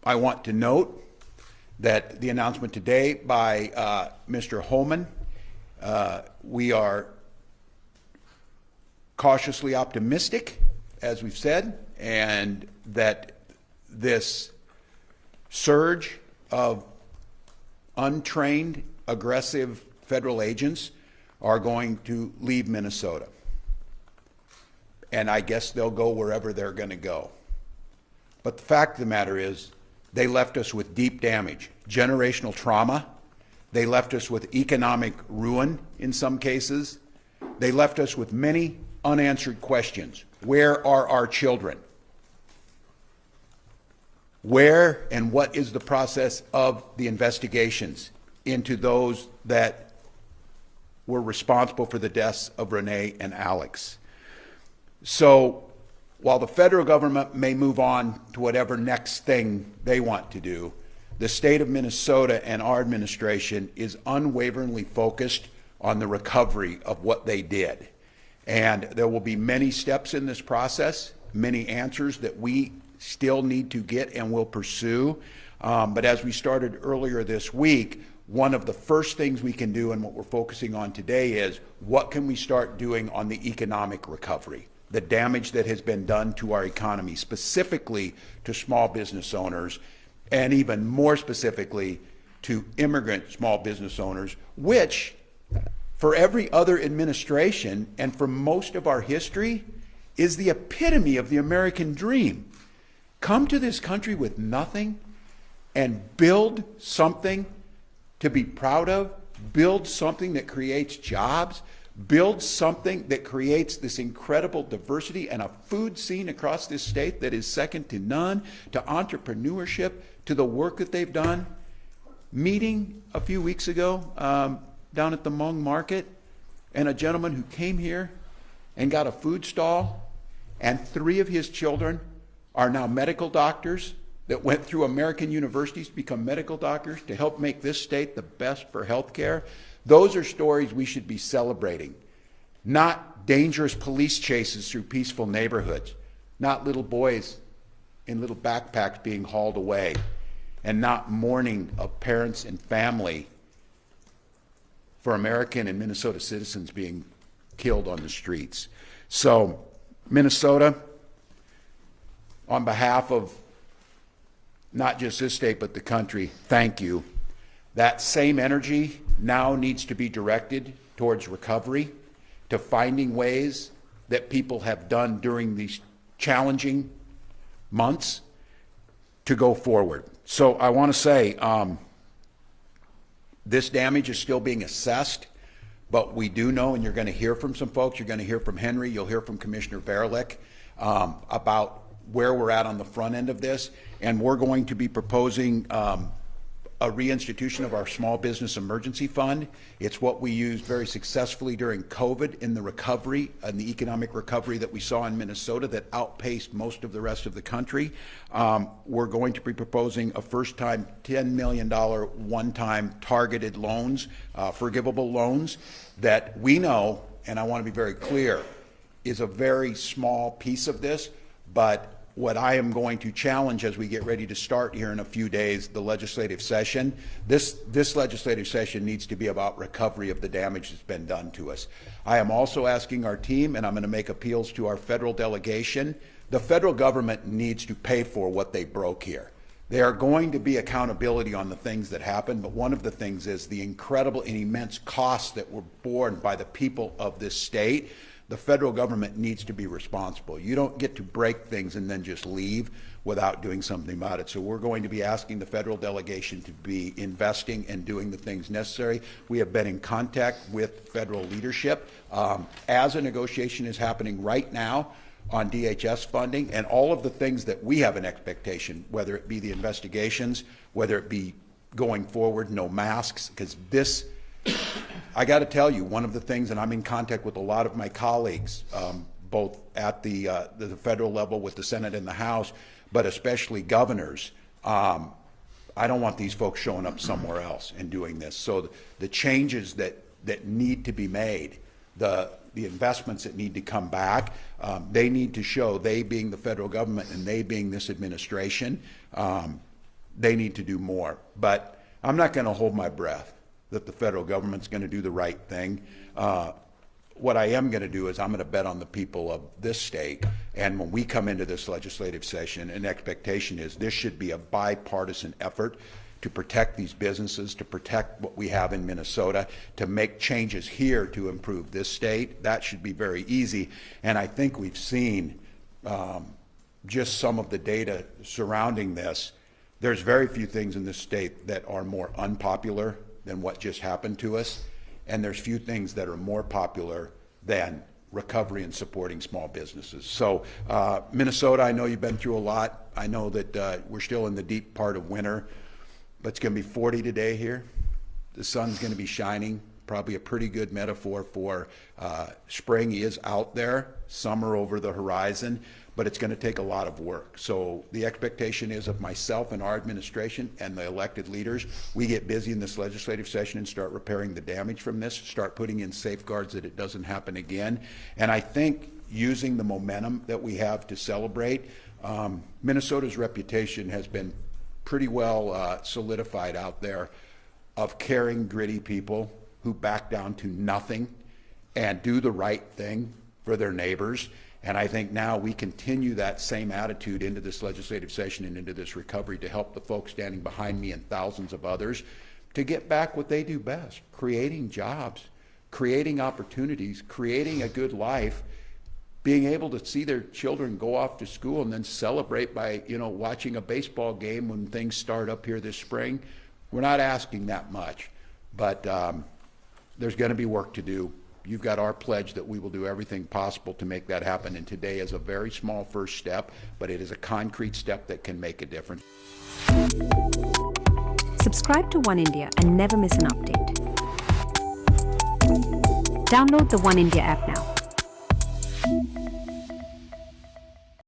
I want to note that the announcement today by Mr. Holman, we are cautiously optimistic, as we've said, and that this surge of untrained, aggressive federal agents are going to leave Minnesota. And I guess they'll go wherever they're going to go. But the fact of the matter is, they left us with deep damage, generational trauma. They left us with economic ruin in some cases. They left us with many unanswered questions. Where are our children? Where and what is the process of the investigations into those that were responsible for the deaths of Renee and Alex? So while the federal government may move on to whatever next thing they want to do, the state of Minnesota and our administration is unwaveringly focused on the recovery of what they did. And there will be many steps in this process, many answers that we still need to get and will pursue. But as we started earlier this week, one of the first things we can do and what we're focusing on today is what can we start doing on the economic recovery, the damage that has been done to our economy, specifically to small business owners, and even more specifically to immigrant small business owners, which for every other administration and for most of our history is the epitome of the American dream. Come to this country with nothing and build something to be proud of, build something that creates jobs, build something that creates this incredible diversity and a food scene across this state that is second to none, to entrepreneurship, to the work that they've done. Meeting a few weeks ago down at the Hmong market, and a gentleman who came here and got a food stall, and 3 of his children are now medical doctors that went through American universities to become medical doctors to help make this state the best for health care. Those are stories we should be celebrating, not dangerous police chases through peaceful neighborhoods, not little boys in little backpacks being hauled away, and not mourning of parents and family for American and Minnesota citizens being killed on the streets. So, Minnesota, on behalf of not just this state but the country, thank you. That same energy now needs to be directed towards recovery, to finding ways that people have done during these challenging months to go forward. So I want to say this damage is still being assessed, but we do know, and you're going to hear from some folks, you're going to hear from Henry, you'll hear from Commissioner Verlick about where we're at on the front end of this, and we're going to be proposing a reinstitution of our Small Business Emergency Fund. It's what we used very successfully during COVID in the recovery and the economic recovery that we saw in Minnesota that outpaced most of the rest of the country. We're going to be proposing a first-time $10 million one-time targeted loans, forgivable loans that we know, and I want to be very clear, is a very small piece of this, but what I am going to challenge as we get ready to start here in a few days, the legislative session, this legislative session needs to be about recovery of the damage that's been done to us. I am also asking our team, and I'm going to make appeals to our federal delegation, the federal government needs to pay for what they broke here. There are going to be accountability on the things that happened, but one of the things is the incredible and immense costs that were borne by the people of this state. The federal government needs to be responsible. You don't get to break things and then just leave without doing something about it. So we're going to be asking the federal delegation to be investing and doing the things necessary. We have been in contact with federal leadership as a negotiation is happening right now on DHS funding and all of the things that we have an expectation, whether it be the investigations, whether it be going forward, no masks, because this, I got to tell you, one of the things, and I'm in contact with a lot of my colleagues, both at the federal level with the Senate and the House, but especially governors. I don't want these folks showing up somewhere else and doing this. So the changes that need to be made, the investments that need to come back, they need to show, they being the federal government and they being this administration, they need to do more. But I'm not going to hold my breath that the federal government's going to do the right thing. What I am going to do is I'm going to bet on the people of this state. And when we come into this legislative session, an expectation is this should be a bipartisan effort to protect these businesses, to protect what we have in Minnesota, to make changes here to improve this state. That should be very easy. And I think we've seen just some of the data surrounding this. There's very few things in this state that are more unpopular than what just happened to us. And there's few things that are more popular than recovery and supporting small businesses. So Minnesota, I know you've been through a lot. I know that we're still in the deep part of winter, but it's going to be 40 today here. The sun's going to be shining. Probably a pretty good metaphor for spring is out there, summer over the horizon, but it's going to take a lot of work. So the expectation is of myself and our administration and the elected leaders, we get busy in this legislative session and start repairing the damage from this, start putting in safeguards that it doesn't happen again. And I think using the momentum that we have to celebrate, Minnesota's reputation has been pretty well solidified out there of caring, gritty people who back down to nothing and do the right thing for their neighbors. And I think now we continue that same attitude into this legislative session and into this recovery to help the folks standing behind me and thousands of others to get back what they do best, creating jobs, creating opportunities, creating a good life, being able to see their children go off to school and then celebrate by, watching a baseball game when things start up here this spring. We're not asking that much, but there's going to be work to do. You've got our pledge that we will do everything possible to make that happen, and today is a very small first step, but it is a concrete step that can make a difference. Subscribe to One India and never miss an update. Download the One India app now.